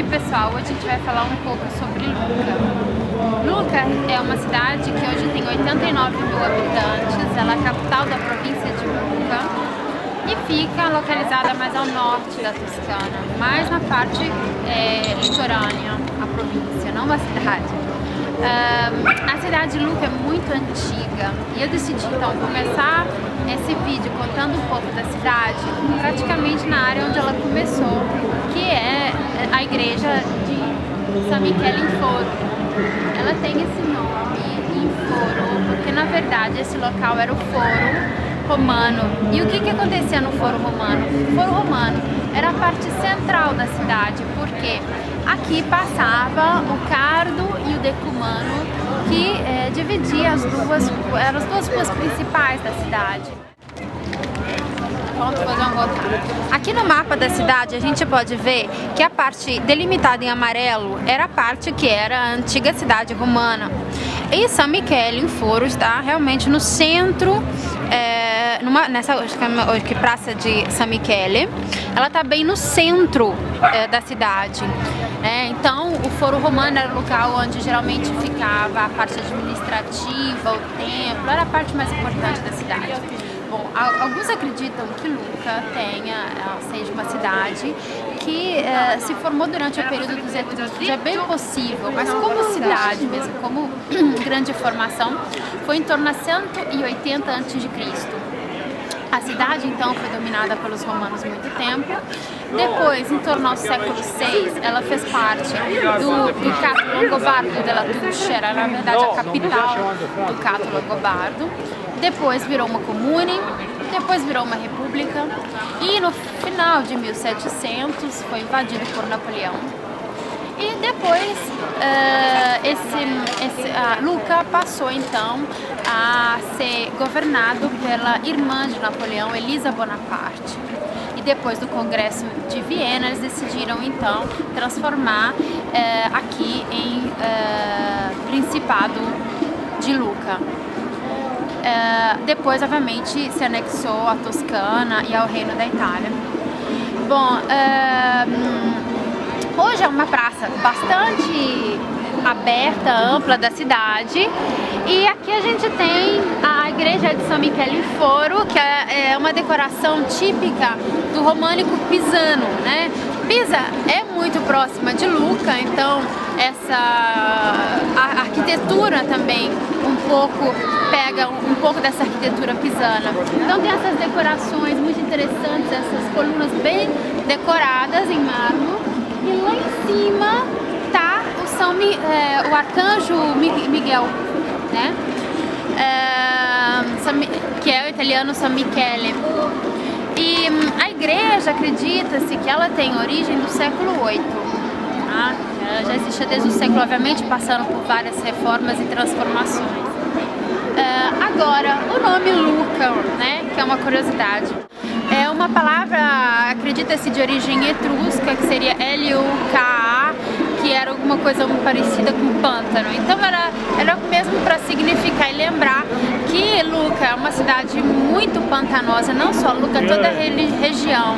Oi pessoal, hoje a gente vai falar um pouco sobre Lucca. Lucca é uma cidade que hoje tem 89 mil habitantes, ela é a capital da província de Lucca e fica localizada mais ao norte da Toscana, mais na parte litorânea, a província, não a cidade. A cidade de Lucca é muito antiga e eu decidi então começar esse vídeo contando um pouco da cidade, praticamente na área onde ela começou, que é a igreja de San Michele in Foro. Ela tem esse nome em Foro porque na verdade esse local era o Foro Romano. E o que acontecia no Foro Romano? O Foro Romano era a parte central da cidade, porque aqui passava o Cardo e o Decumano, que dividia eram as duas ruas principais da cidade. Pronto, vou dar uma voltada. Aqui no mapa da cidade a gente pode ver que a parte delimitada em amarelo era a parte que era a antiga cidade romana. E San Michele in Foro está realmente no centro, nessa praça de San Michele, ela está bem no centro da cidade. Então o Foro Romano era o local onde geralmente ficava a parte administrativa, o templo, era a parte mais importante da cidade. Bom, alguns acreditam que Lucca seja uma cidade que se formou durante o período dos Etruscos. É bem possível, mas como cidade mesmo, como grande formação, foi em torno a 180 a.C. A cidade então foi dominada pelos romanos muito tempo. Depois, em torno ao século VI, ela fez parte do Ducato Longobardo della Tuscia, era na verdade a capital do Ducato Longobardo. Depois virou uma comune, depois virou uma república e no final de 1700 foi invadido por Napoleão. E depois Lucca passou então a ser governado pela irmã de Napoleão, Elisa Bonaparte. E depois do Congresso de Viena eles decidiram então transformar aqui em Principado de Lucca. Depois, obviamente, se anexou à Toscana e ao Reino da Itália. Bom, hoje é uma praça bastante aberta, ampla da cidade, e aqui a gente tem a igreja de San Michele in Foro, que é uma decoração típica do românico pisano, né? Pisa é muito próxima de Lucca, então a arquitetura também pega um pouco dessa arquitetura pisana. Então tem essas decorações muito interessantes, essas colunas bem decoradas em mármore, e lá em cima tá o arcanjo Miguel, né? Que é o italiano San Michele. E a igreja, acredita-se que ela tem origem do século VIII. Tá? Ela já existe desde o século, obviamente, passando por várias reformas e transformações. Agora, o nome Lucca, né, que é uma curiosidade, é uma palavra, acredita-se, de origem etrusca, que seria L-U-K-A, que era alguma coisa muito parecida com pântano. Então era mesmo para significar e lembrar que Lucca é uma cidade muito pantanosa, não só Lucca, toda a região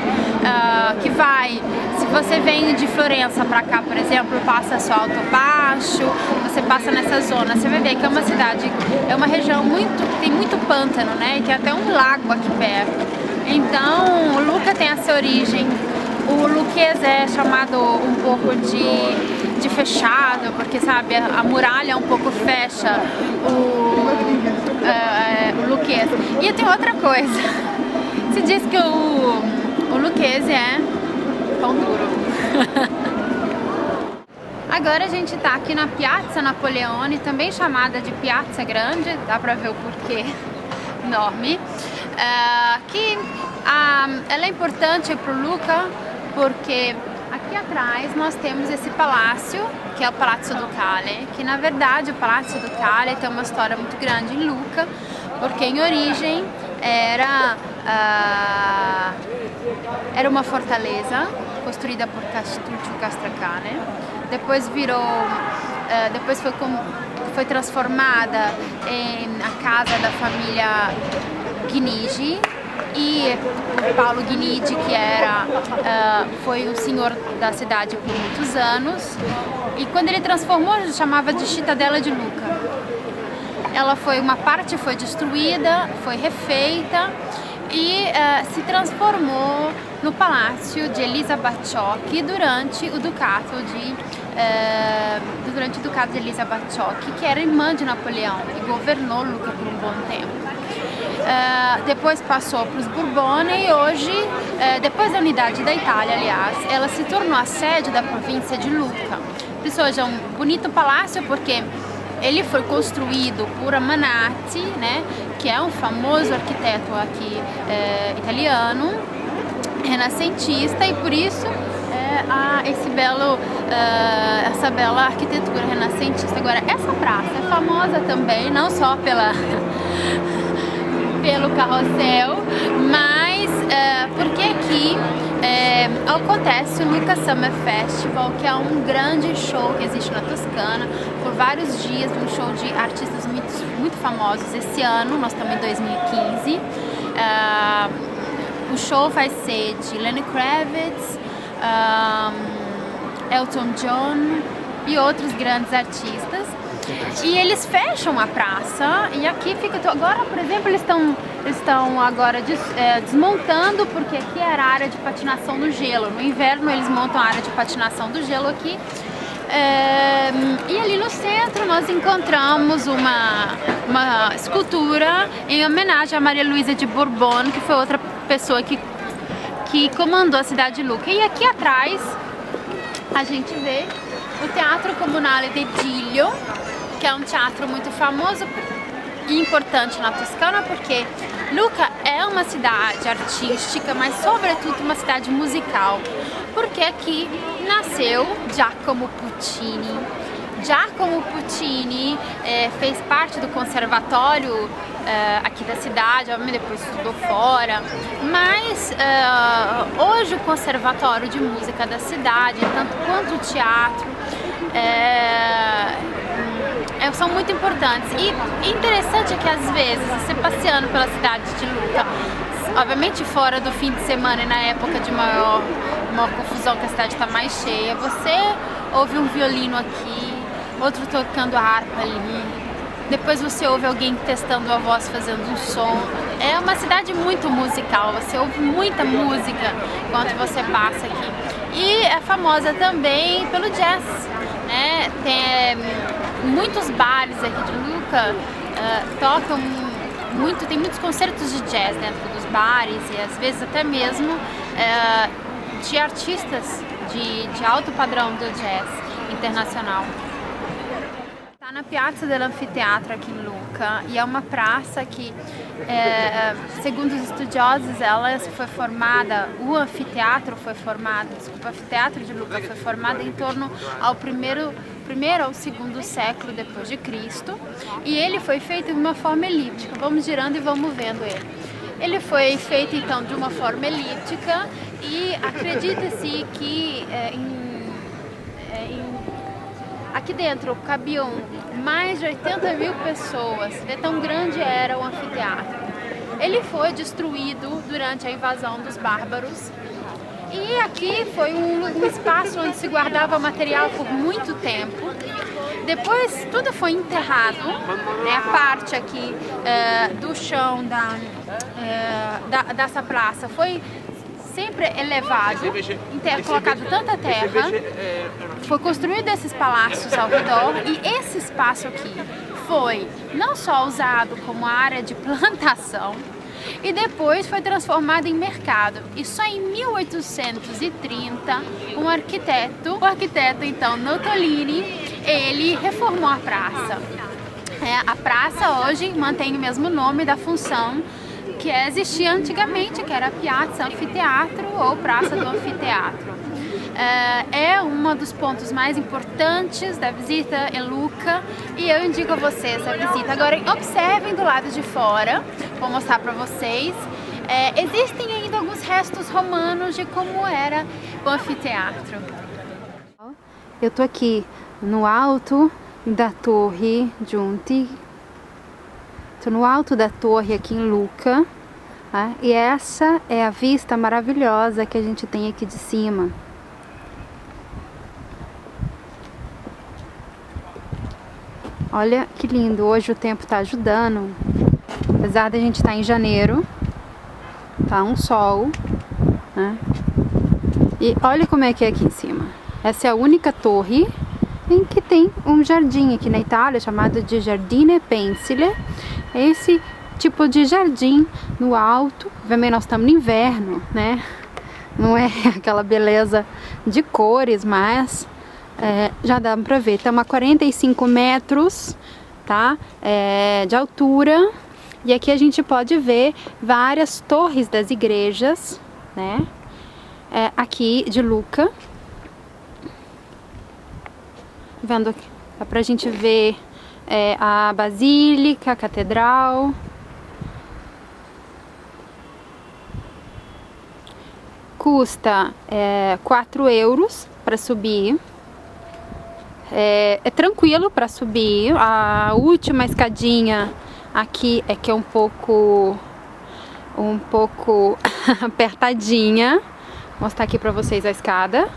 que vai. Se você vem de Florença para cá, por exemplo, passa só Alto Baixo, você passa nessa zona, você vai ver que é uma cidade, é uma região que tem muito pântano, né? E tem até um lago aqui perto. Então, Lucca tem essa origem. O lucchese é chamado um pouco de fechado, porque, sabe, a muralha um pouco fecha o lucchese. E tem outra coisa, se diz que o lucchese é pão duro. Agora a gente tá aqui na Piazza Napoleone, também chamada de Piazza Grande, dá pra ver o porquê enorme. Ela é importante para o Lucca porque aqui atrás nós temos esse palácio, que é o Palazzo Ducale, que na verdade o Palazzo Ducale tem uma história muito grande em Lucca, porque em origem era uma fortaleza construída por Castruccio Castracane, depois foi transformada em a casa da família Chinigi, e por Paulo Guinigi, que foi um senhor da cidade por muitos anos, e quando ele transformou, ele chamava de Cittadella di Lucca. Uma parte foi destruída, foi refeita e se transformou no palácio de Elisa Bacciocchi durante o ducato de Elisa Bacciocchi, que era irmã de Napoleão e governou Lucca por um bom tempo. Depois passou para os Borbone e hoje, depois da unidade da Itália, aliás, ela se tornou a sede da província de Lucca. Isso hoje é um bonito palácio porque ele foi construído por Amanati, né, que é um famoso arquiteto aqui italiano, renascentista, e por isso há essa bela arquitetura renascentista. Agora, essa praça é famosa também, não só pelo carrossel, mas porque aqui acontece o Lucca Summer Festival, que é um grande show que existe na Toscana por vários dias, um show de artistas muito famosos. Esse ano, nós estamos em 2015, o show vai ser de Lenny Kravitz, Elton John e outros grandes artistas. E eles fecham a praça e aqui fica... Agora, por exemplo, eles estão agora desmontando, porque aqui era a área de patinação do gelo. No inverno eles montam a área de patinação do gelo aqui. E ali no centro nós encontramos uma escultura em homenagem a Maria Luisa de Borbone, que foi outra pessoa que comandou a cidade de Lucca. E aqui atrás a gente vê o Teatro Comunale di Giglio, que é um teatro muito famoso e importante na Toscana, porque Lucca é uma cidade artística, mas sobretudo uma cidade musical, porque aqui nasceu Giacomo Puccini. Giacomo Puccini fez parte do conservatório aqui da cidade, depois estudou fora, mas hoje o conservatório de música da cidade, tanto quanto o teatro, são muito importantes. E interessante é que às vezes, você passeando pela cidade de Lucca, obviamente fora do fim de semana e na época de maior confusão, que a cidade está mais cheia, você ouve um violino aqui, outro tocando a harpa ali, depois você ouve alguém testando a voz, fazendo um som. É uma cidade muito musical, você ouve muita música enquanto você passa aqui. E é famosa também pelo jazz, né? Tem muitos bares aqui de Lucca, tocam muito, tem muitos concertos de jazz dentro dos bares e às vezes até mesmo de artistas de alto padrão do jazz internacional. Está na Piazza dell'Anfiteatro aqui em Lucca e é uma praça que, segundo os estudiosos, o anfiteatro de Lucca foi formado em torno ao primeiro ao segundo século depois de Cristo, e ele foi feito de uma forma elíptica. Vamos girando e vamos vendo ele. Ele foi feito então de uma forma elíptica e acredita-se que aqui dentro cabiam mais de 80 mil pessoas, de tão grande era o anfiteatro. Ele foi destruído durante a invasão dos bárbaros e aqui foi um espaço onde se guardava material por muito tempo. Depois tudo foi enterrado, né? A parte aqui do chão dessa praça foi sempre elevado, colocado tanta terra, foi construído esses palácios ao redor e esse espaço aqui foi não só usado como área de plantação e depois foi transformado em mercado. E só em 1830 o arquiteto então Nottolini, ele reformou a praça. A praça hoje mantém o mesmo nome da função que existia antigamente, que era Piazza Anfiteatro ou Praça do Anfiteatro. É um dos pontos mais importantes da visita em Lucca e eu indico a vocês a visita. Agora observem do lado de fora, vou mostrar para vocês. Existem ainda alguns restos romanos de como era o anfiteatro. Eu tô aqui no alto da Torre Giunti. Estou no alto da torre aqui em Lucca. Tá? E essa é a vista maravilhosa que a gente tem aqui de cima. Olha que lindo, hoje o tempo tá ajudando. Apesar de a gente estar em janeiro, tá um sol, né? E olha como é que é aqui em cima. Essa é a única torre em que tem um jardim aqui na Itália, chamado de Giardino Pensile. Esse tipo de jardim no alto. Obviamente nós estamos no inverno, né? Não é aquela beleza de cores, mas já dá pra ver. Estamos a 45 metros, tá? De altura. E aqui a gente pode ver várias torres das igrejas, né? Aqui de Lucca. Vendo aqui, dá pra gente ver a basílica, a catedral. Custa 4 euros para subir. É tranquilo para subir. A última escadinha aqui que é um pouco apertadinha. Vou mostrar aqui para vocês a escada,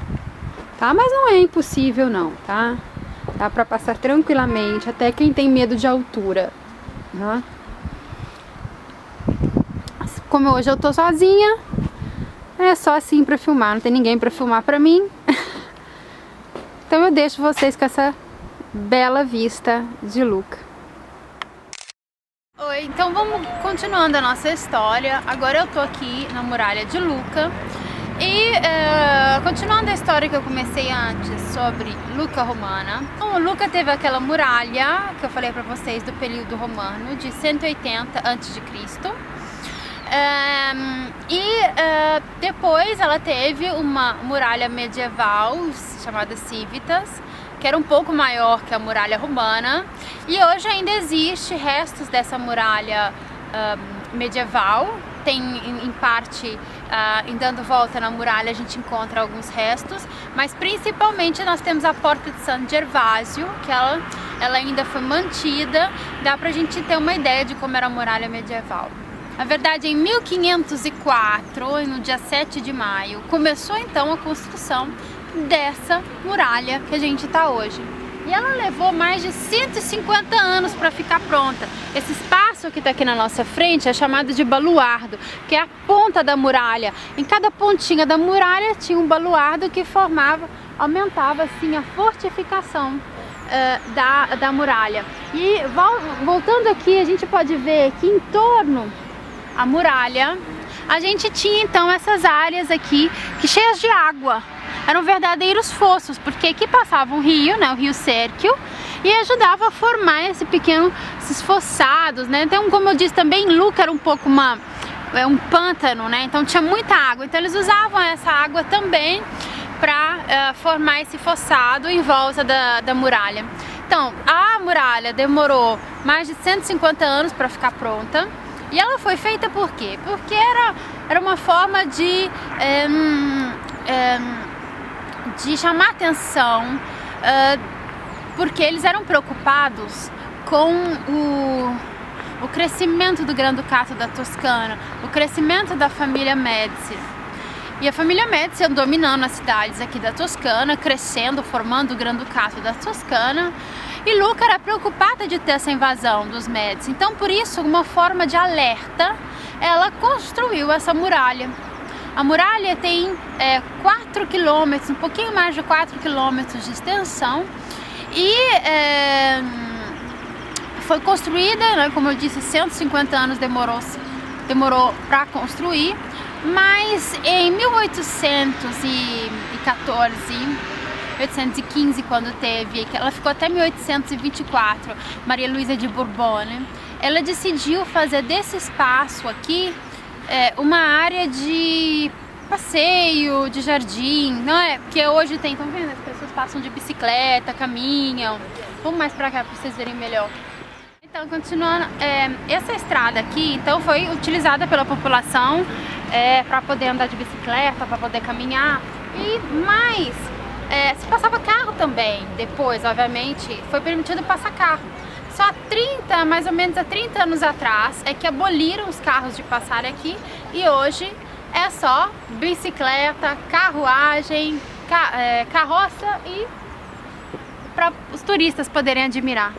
tá? Mas não é impossível não, tá? Dá para passar tranquilamente, até quem tem medo de altura, né? Como hoje eu tô sozinha, é só assim para filmar, não tem ninguém para filmar para mim. Então eu deixo vocês com essa bela vista de Lucca. Oi, então vamos continuando a nossa história. Agora eu tô aqui na muralha de Lucca. E continuando a história que eu comecei antes sobre Lucca romana. Então, Lucca teve aquela muralha que eu falei pra vocês do período romano de 180 a.C. Depois ela teve uma muralha medieval chamada Civitas, que era um pouco maior que a muralha romana, e hoje ainda existe restos dessa muralha medieval. Tem em parte, dando volta na muralha, a gente encontra alguns restos, mas principalmente nós temos a porta de San Gervasio, que ela ainda foi mantida. Dá pra gente ter uma ideia de como era a muralha medieval. Na verdade, em 1504, no dia 7 de maio, começou então a construção dessa muralha que a gente está hoje. E ela levou mais de 150 anos para ficar pronta. Esse espaço que está aqui na nossa frente é chamado de baluardo, que é a ponta da muralha. Em cada pontinha da muralha tinha um baluardo que aumentava assim a fortificação da muralha. E voltando aqui, a gente pode ver que em torno à muralha a gente tinha então essas áreas aqui cheias de água. Eram verdadeiros fossos, porque aqui passava um rio, né, o rio Sérquio, e ajudava a formar esses fossados, né? Então, como eu disse também, Lucca era um pouco um pântano, né? Então tinha muita água. Então eles usavam essa água também para formar esse fossado em volta da muralha. Então, a muralha demorou mais de 150 anos para ficar pronta. E ela foi feita por quê? Porque era uma forma de chamar atenção, porque eles eram preocupados com o crescimento do Granducato da Toscana, o crescimento da família Médici. E a família Médici andou dominando as cidades aqui da Toscana, crescendo, formando o Granducato da Toscana. E Lucca era preocupada de ter essa invasão dos Médici. Então, por isso, uma forma de alerta, ela construiu essa muralha. A muralha tem 4 quilômetros, um pouquinho mais de 4 quilômetros de extensão, e foi construída, né, como eu disse, 150 anos demorou para construir, mas em 1815, quando ela ficou até 1824, Maria Luísa de Borbone, ela decidiu fazer desse espaço aqui uma área de passeio, de jardim, não é? Porque hoje estão vendo? As pessoas passam de bicicleta, caminham. Vamos mais pra cá para vocês verem melhor. Então, continuando, essa estrada aqui, então, foi utilizada pela população para poder andar de bicicleta, para poder caminhar. Se passava carro também. Depois, obviamente, foi permitido passar carro. Só mais ou menos há 30 anos atrás é que aboliram os carros de passarem aqui e hoje é só bicicleta, carruagem, carroça e para os turistas poderem admirar.